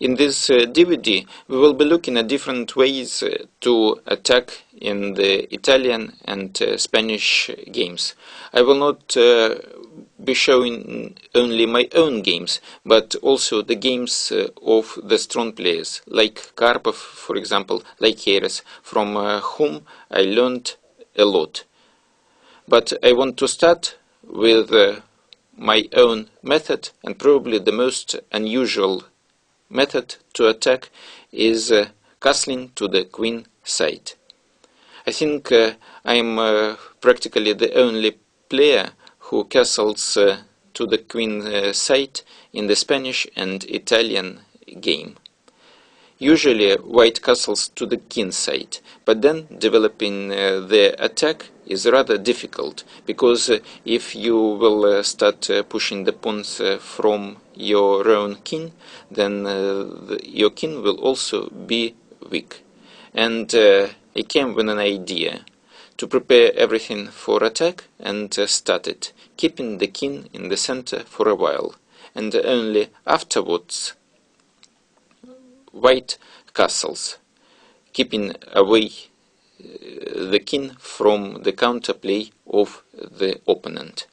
In this DVD, we will be looking at different ways to attack in the Italian and Spanish games. I will not be showing only my own games, but also the games of the strong players, like Karpov, for example, like Heres, from whom I learned a lot. But I want to start with my own method, and probably the most unusual method to attack is castling to the queen side. I think I am practically the only player who castles to the queen side in the Spanish and Italian game. Usually white castles to the king side, but then developing the attack is rather difficult, because if you will start pushing the pawns from your own king, then your king will also be weak. And I came with an idea to prepare everything for attack and start it, keeping the king in the center for a while, and only afterwards white castles, keeping away the king from the counterplay of the opponent.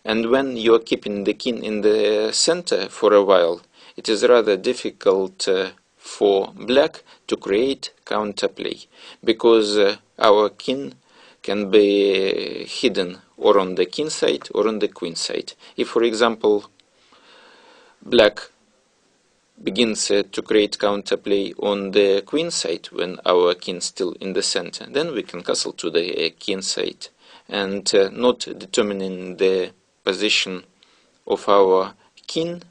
And when you are keeping the king in the center for a while, it is rather difficult for black to create counterplay, because our king can be hidden or on the king side or on the queen side. If, for example, black begins to create counterplay on the queen side when our king is still in the center, then we can castle to the king side, and not determining the position of our king,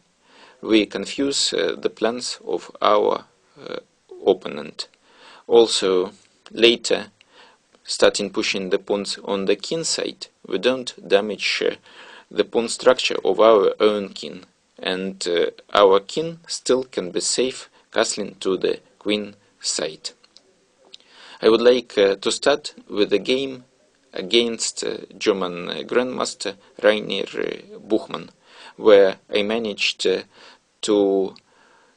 we confuse the plans of our opponent. Also, later, starting pushing the pawns on the king side, we don't damage the pawn structure of our own king, and our king still can be safe castling to the queen side. I would like to start with a game against German Grandmaster Rainer Buhmann, where I managed to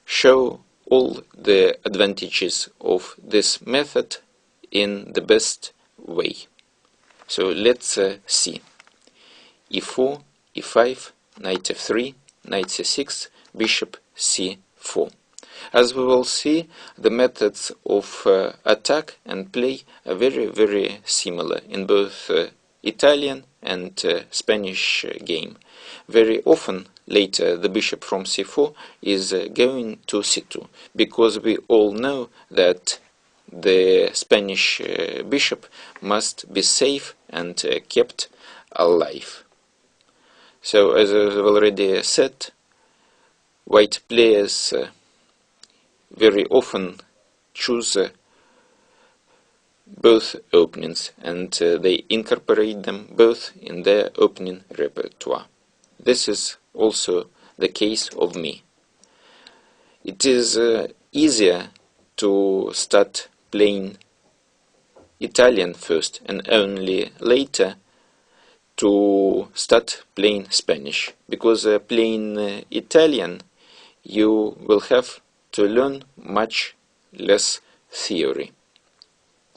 show all the advantages of this method in the best way. So let's see. e4, e5, knight f3, knight c6, bishop c4. As we will see, the methods of attack and play are very similar in both Italian and Spanish game. Very often later the bishop from c4 is going to c2, because we all know that the Spanish bishop must be safe and kept alive. So, as I've already said, white players very often choose both openings, and they incorporate them both in their opening repertoire. This is also the case of me. It is easier to start playing Italian first, and only later to start playing Spanish, because playing Italian you will have to learn much less theory.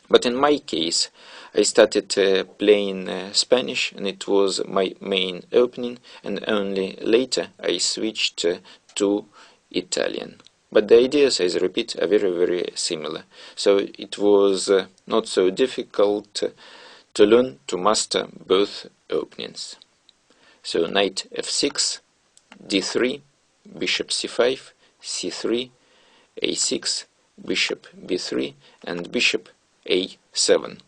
But in my case, I started playing Spanish, and it was my main opening, and only later I switched to Italian. But the ideas, as I repeat, are very similar. So it was not so difficult to learn to master both openings. So knight f6, d3, bishop c5, c3, a6, bishop b3, and bishop a7.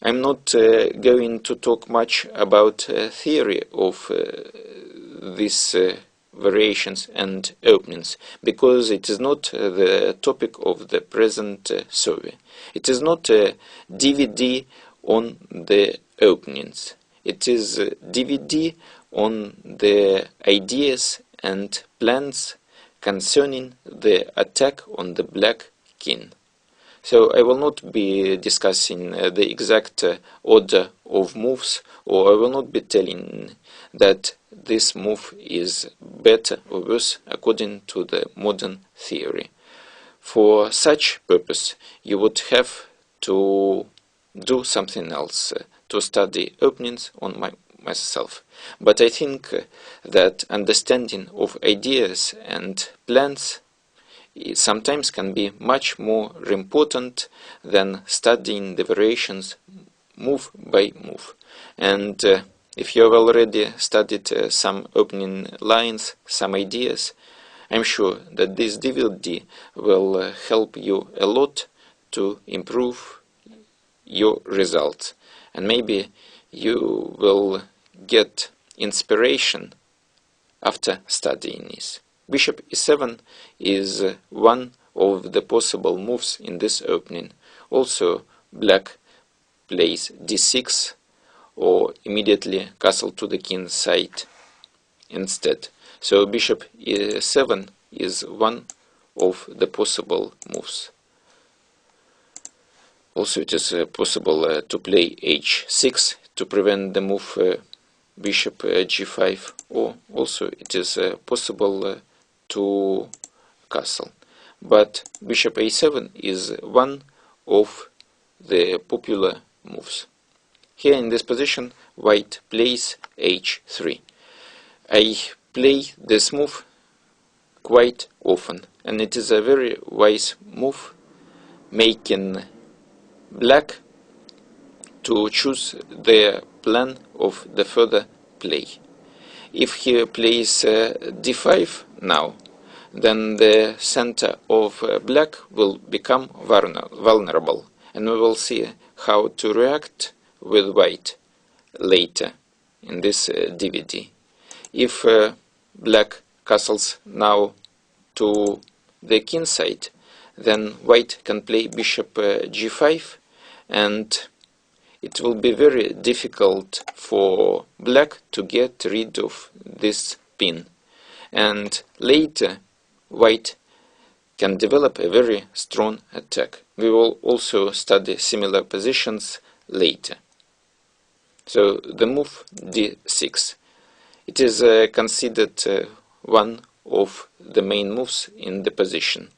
I'm not going to talk much about theory of these variations and openings, because it is not the topic of the present survey. It is not a DVD on the openings. It is a DVD on the ideas and plans concerning the attack on the black king. So I will not be discussing the exact order of moves, or I will not be telling that this move is better or worse according to the modern theory. For such purpose, you would have to do something else, to study openings on myself. But I think that understanding of ideas and plans sometimes can be much more important than studying the variations move by move. And if you have already studied some opening lines, some ideas, I'm sure that this DVD will help you a lot to improve your results, and maybe you will get inspiration after studying this. Bishop e7 is one of the possible moves in this opening. Also, black plays d6 or immediately castle to the king side instead. So bishop e7 is one of the possible moves. Also, it is possible to play h6 to prevent the move bishop g5, or also it is possible to castle. But bishop a7 is one of the popular moves. Here in this position, white plays h3. I play this move quite often, and it is a very wise move, making black to choose the plan of the further play. If he plays d5 now, then the center of black will become vulnerable, and we will see how to react with white later in this DVD. If black castles now to the king side, then white can play bishop g5, and it will be very difficult for black to get rid of this pin. And later, white can develop a very strong attack. We will also study similar positions later. So the move d6. It is considered one of the main moves in the position.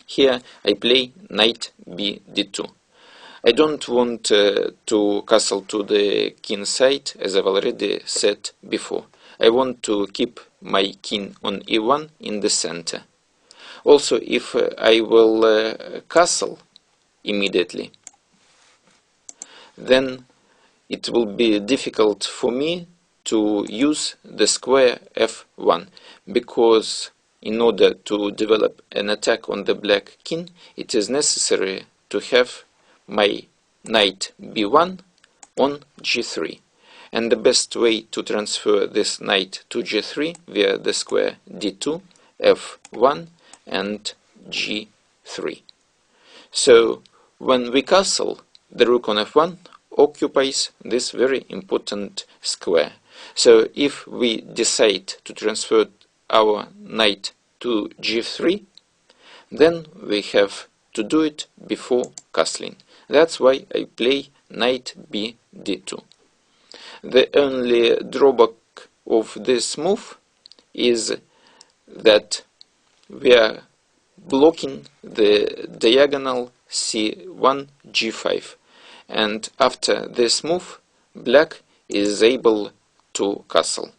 Here I play knight b d2. I don't want to castle to the king side, as I've already said before. I want to keep my king on e1 in the center. Also, if I will castle immediately, then it will be difficult for me to use the square f1, because in order to develop an attack on the black king, it is necessary to have my knight b1 on g3. And the best way to transfer this knight to g3 via the square d2, f1 and g3. So when we castle, the rook on f1 occupies this very important square. So if we decide to transfer our knight to g3, then we have to do it before castling. That's why I play knight b d2. The only drawback of this move is that we are blocking the diagonal c1 g5, and after this move black is able to castle.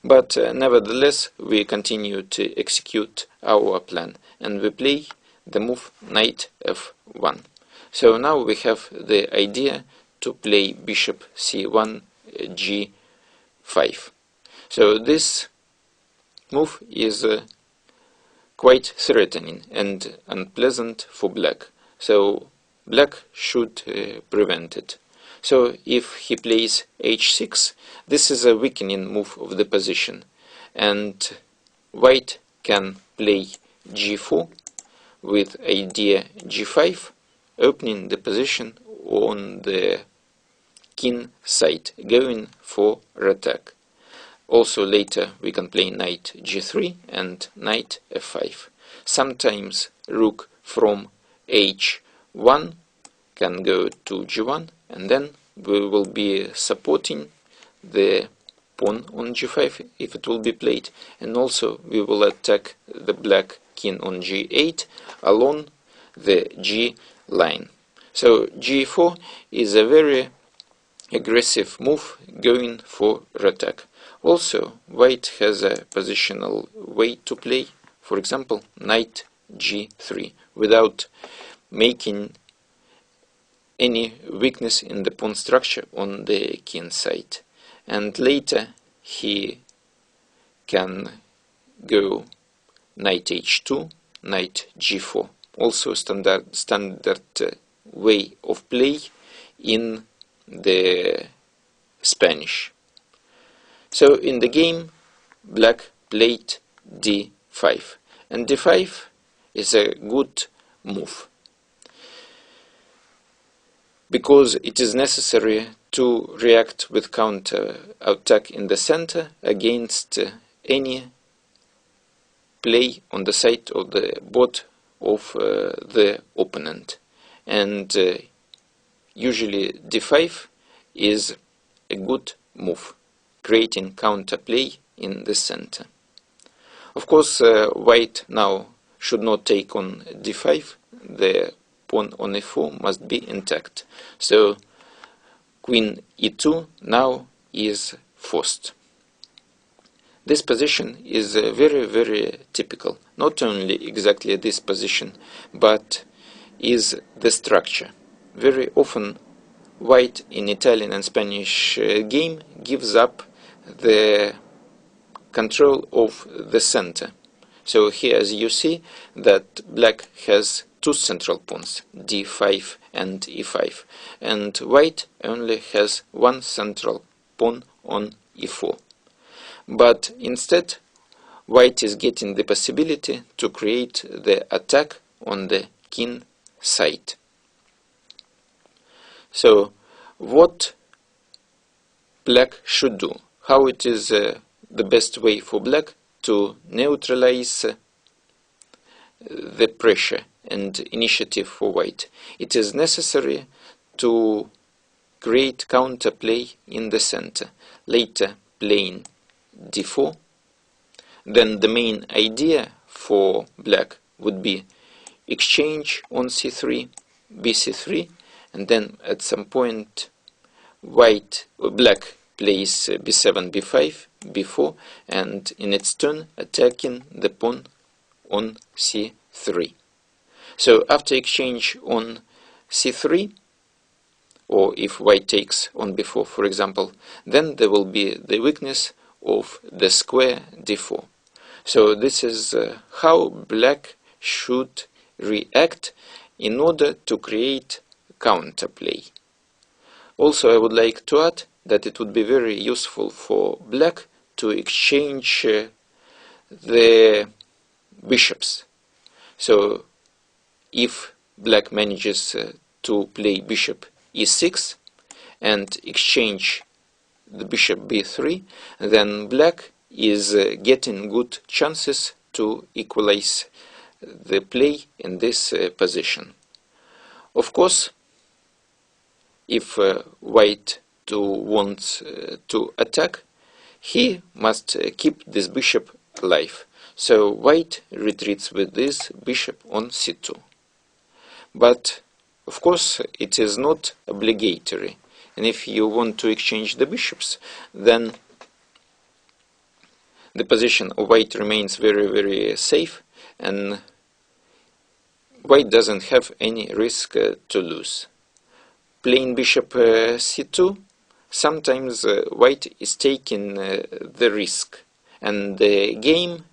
But nevertheless we continue to execute our plan, and we play the move knight f1. So now we have the idea to play bishop c1 g5. So this move is quite threatening and unpleasant for black. So black should prevent it. So if he plays h6, this is a weakening move of the position, and white can play g4 with idea g5, opening the position on the king side, going for attack. Also later we can play knight g3 and knight f5. Sometimes rook from h1 can go to g1, and then we will be supporting the pawn on g5 if it will be played, and also we will attack the black king on g8 along the g line. So g4 is a very aggressive move going for attack. Also, white has a positional way to play, for example, knight g3, without making any weakness in the pawn structure on the king side. And later he can go knight h2, knight g4, also standard way of play in the Spanish. So in the game, black played d5, and d5 is a good move because it is necessary to react with counter attack in the center against any play on the side of the board of the opponent. And usually d5 is a good move, creating counterplay in the center. Of course, white now should not take on d5. The pawn on e4 must be intact. So queen e2 now is forced. This position is very, very typical. Not only exactly this position, but is the structure. Very often white in Italian and Spanish game gives up the control of the center. So here, as you see, that black has two central pawns, d5 and e5, and white only has one central pawn on e4. But instead, white is getting the possibility to create the attack on the king side. So what black should do? How it is the best way for black to neutralize the pressure and initiative for white? It is necessary to create counterplay in the center, later playing d4. Then the main idea for black would be exchange on c3, bc3, and then at some point black plays b7, b5, b4, and in its turn attacking the pawn on c3. So after exchange on c3, or if white takes on b4, for example, then there will be the weakness of the square d4. So this is how black should react in order to create counterplay. Also, I would like to add that it would be very useful for black to exchange the bishops. So if black manages to play bishop e6 and exchange the bishop b3, then black is getting good chances to equalize the play in this position. Of course, if white wants to attack, he must keep this bishop alive. So white retreats with this bishop on c2. But of course it is not obligatory, and if you want to exchange the bishops, then the position of white remains very, very safe, and white doesn't have any risk to lose. Playing bishop c2, sometimes white is taking the risk, and the game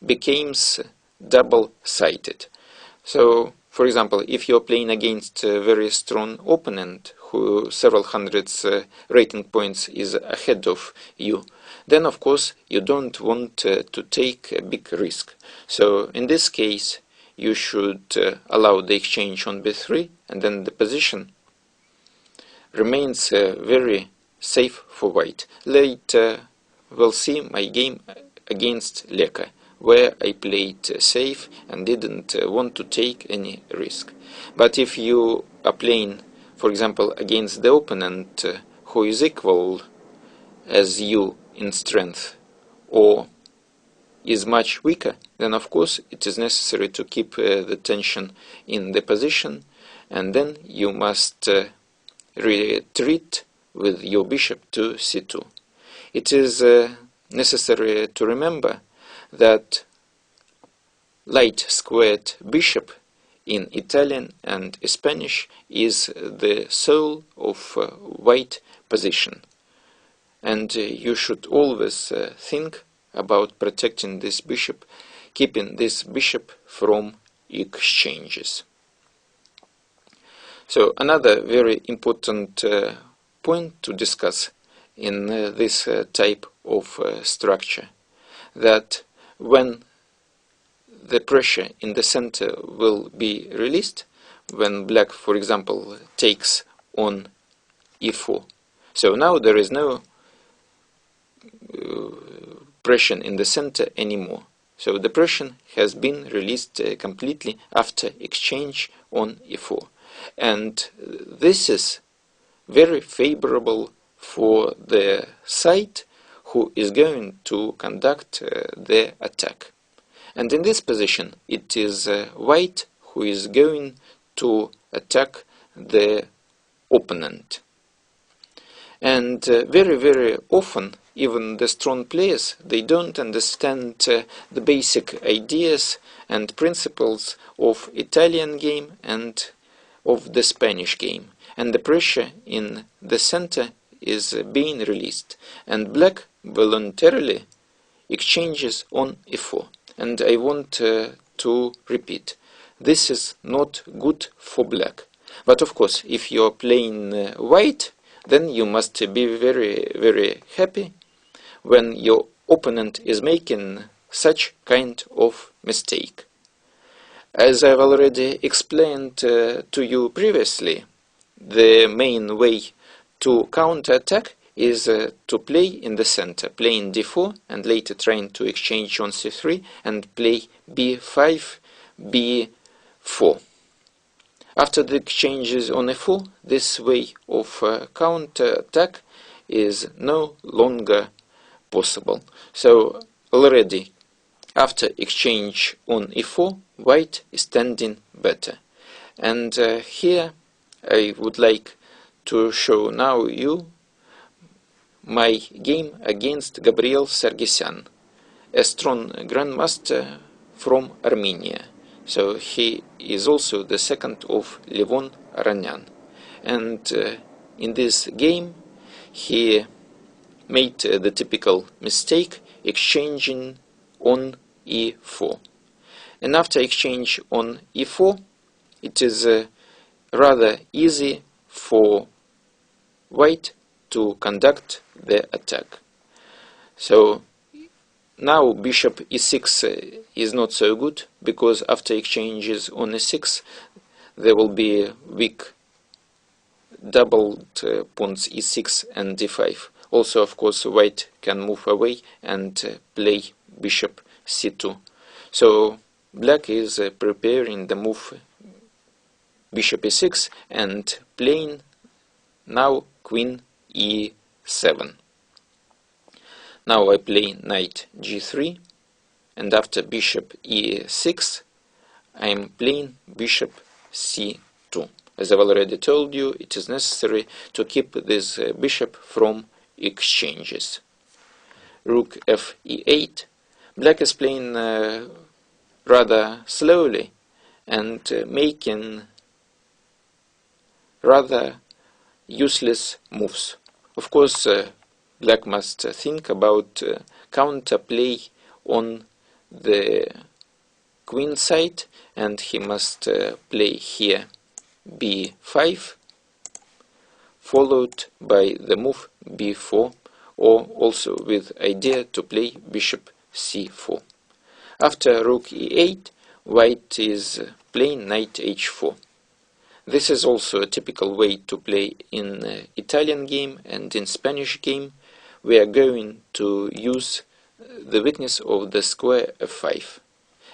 becomes double-sided. So, for example, if you're playing against a very strong opponent who several hundreds rating points is ahead of you, then of course you don't want to take a big risk. So in this case you should allow the exchange on b3, and then the position remains very safe for white. Later we'll see my game against Leka, where I played safe and didn't want to take any risk. But if you are playing for example, against the opponent who is equal as you in strength or is much weaker, then of course it is necessary to keep the tension in the position, and then you must retreat with your bishop to c2. It is necessary to remember that light squared bishop in Italian and Spanish is the soul of white position, and you should always think about protecting this bishop, keeping this bishop from exchanges. So another very important point to discuss in this type of structure, that when the pressure in the center will be released, when black, for example, takes on e4. So now there is no pressure in the center anymore. So the pressure has been released completely after exchange on e4. And this is very favorable for the side who is going to conduct the attack. And in this position, it is white who is going to attack the opponent. And very, very often, even the strong players, they don't understand the basic ideas and principles of Italian game and of the Spanish game. And the pressure in the center is being released. And black voluntarily exchanges on e4. And I want to repeat, this is not good for black. But of course, if you are playing white, then you must be very, very happy when your opponent is making such kind of mistake. As I've already explained to you previously, the main way to counterattack is to play in the center, playing d4 and later trying to exchange on c3 and play b5, b4. After the exchanges on e4, this way of counterattack is no longer possible. So already after exchange on e4, white is standing better. And here I would like to show now you my game against Gabriel Sargsyan, a strong grandmaster from Armenia. So he is also the second of Levon Aranyan. And in this game he made the typical mistake, exchanging on e4. And after exchange on e4, it is rather easy for white to conduct the attack. So now bishop e6 is not so good, because after exchanges on e6 there will be weak doubled pawns e6 and d5. Also, of course, white can move away and play bishop c2. So black is preparing the move bishop e6 and playing now queen e7. Now I play knight g3, and after bishop e6 I am playing bishop c2. As I've already told you, it is necessary to keep this bishop from exchanges. Rook f e8. Black is playing rather slowly and making rather useless moves. Of course, black must think about counterplay on the queen side, and he must play here b5, followed by the move b4, or also with idea to play bishop c4. After rook e8, white is playing knight h4. This is also a typical way to play in Italian game and in Spanish game. We are going to use the weakness of the square f5.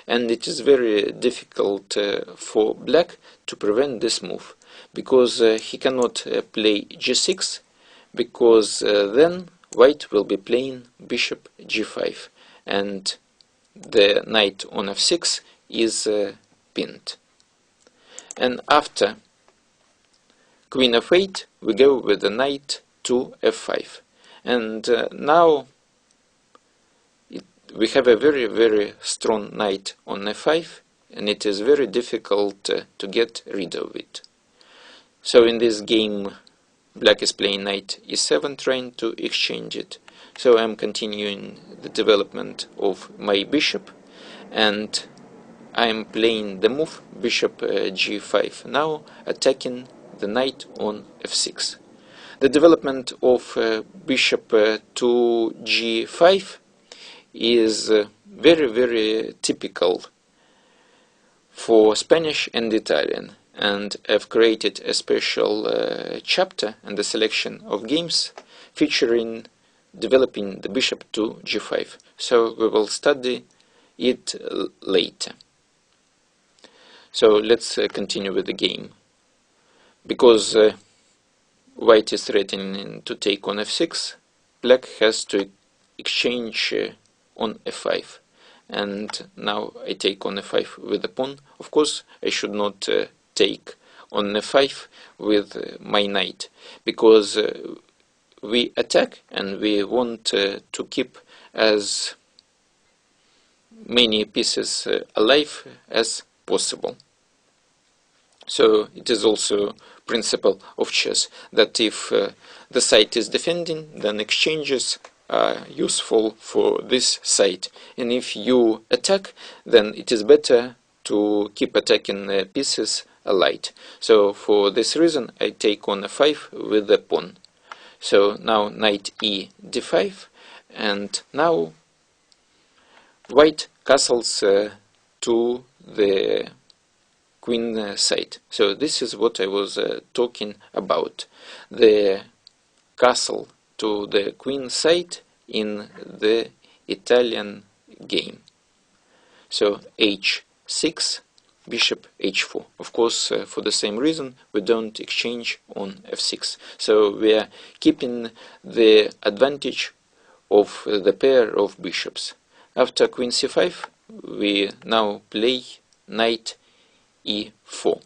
And it is very difficult for black to prevent this move. because he cannot play g6, because then white will be playing bishop g5, and the knight on f6 is pinned. And after queen f8, we go with the knight to f5. And now we have a very, very strong knight on f5, and it is very difficult to get rid of it. So in this game, black is playing knight e7, trying to exchange it. So I'm continuing the development of my bishop, and I'm playing the move bishop g5, now attacking the knight on f6. The development of bishop to g5 is very, very typical for Spanish and Italian, and I've created a special chapter and a selection of games featuring developing the bishop to g5. So we will study it later. So let's continue with the game. Because white is threatening to take on f6, black has to exchange on f5. And now I take on f5 with the pawn. Of course, I should not take on f5 with my knight, because we attack and we want to keep as many pieces alive as possible. So it is also principle of chess that if the side is defending, then exchanges are useful for this side, and if you attack, then it is better to keep attacking pieces alive. So for this reason I take on f5 with the pawn. So now knight e d5, and now white castles to the queen side. So this is what I was talking about, the castle to the queen side in the Italian game. So h6, bishop h4. Of course, for the same reason, we don't exchange on f6. So we are keeping the advantage of the pair of bishops. After queen c5, we now play knight e4,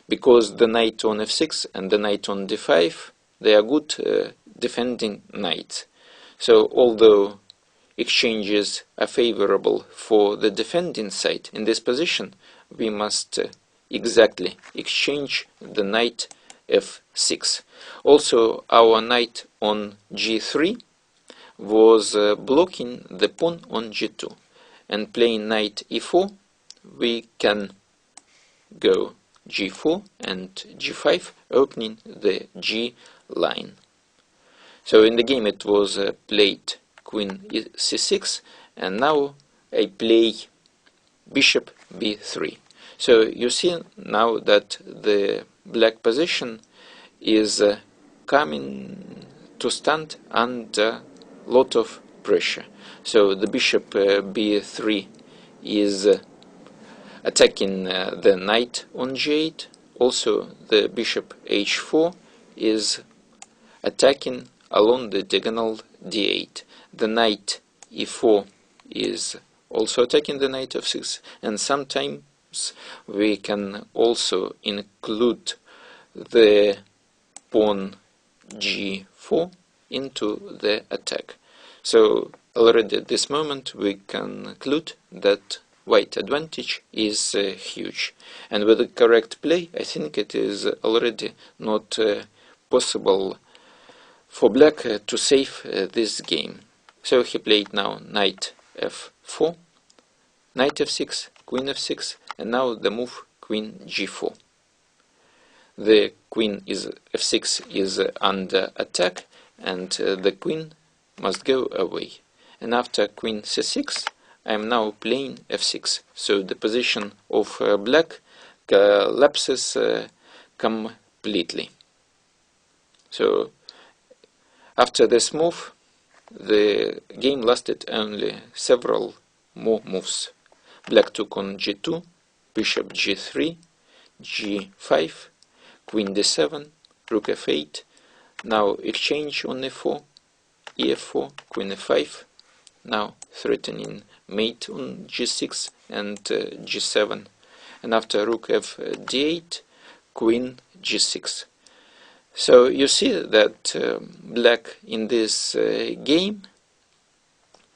because the knight on f6 and the knight on d5, they are good defending knights. So although exchanges are favorable for the defending side in this position, we must exactly exchange the knight f6. Also, our knight on g3 was blocking the pawn on g2, and playing knight e4, we can go g4 and g5, opening the g line. So in the game it was played queen c6, and now I play bishop b3. So you see now that the black position is coming to stand under lot of pressure. So the bishop b3 is attacking the knight on g8. Also the bishop h4 is attacking along the diagonal d8. The knight e4 is also attacking the knight f6, and sometimes we can also include the pawn g4 into the attack. So already at this moment we can conclude that white advantage is huge, and with the correct play I think it is already not possible for black to save this game. So he played now knight f4, knight f6, queen f6, and now the move queen g4. The queen is f6 is under attack, and the queen must go away. And after queen c6, I am now playing f6. So the position of black collapses completely. So after this move, the game lasted only several more moves. Black took on g2, bishop g3, g5, queen d7, rook f8, now exchange on e4, e4, queen f5, now threatening mate on g6 and g7, and after rook f d8, queen g6. So you see that black in this game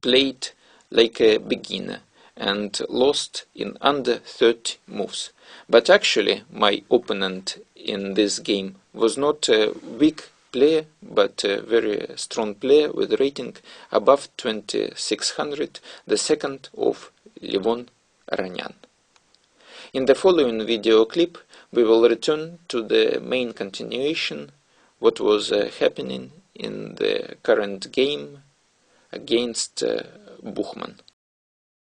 played like a beginner and lost in under 30 moves. But actually my opponent in this game was not a weak player, but a very strong player with rating above 2600, the second of Levon Ranyan. In the following video clip we will return to the main continuation, what was happening in the current game against Buhmann.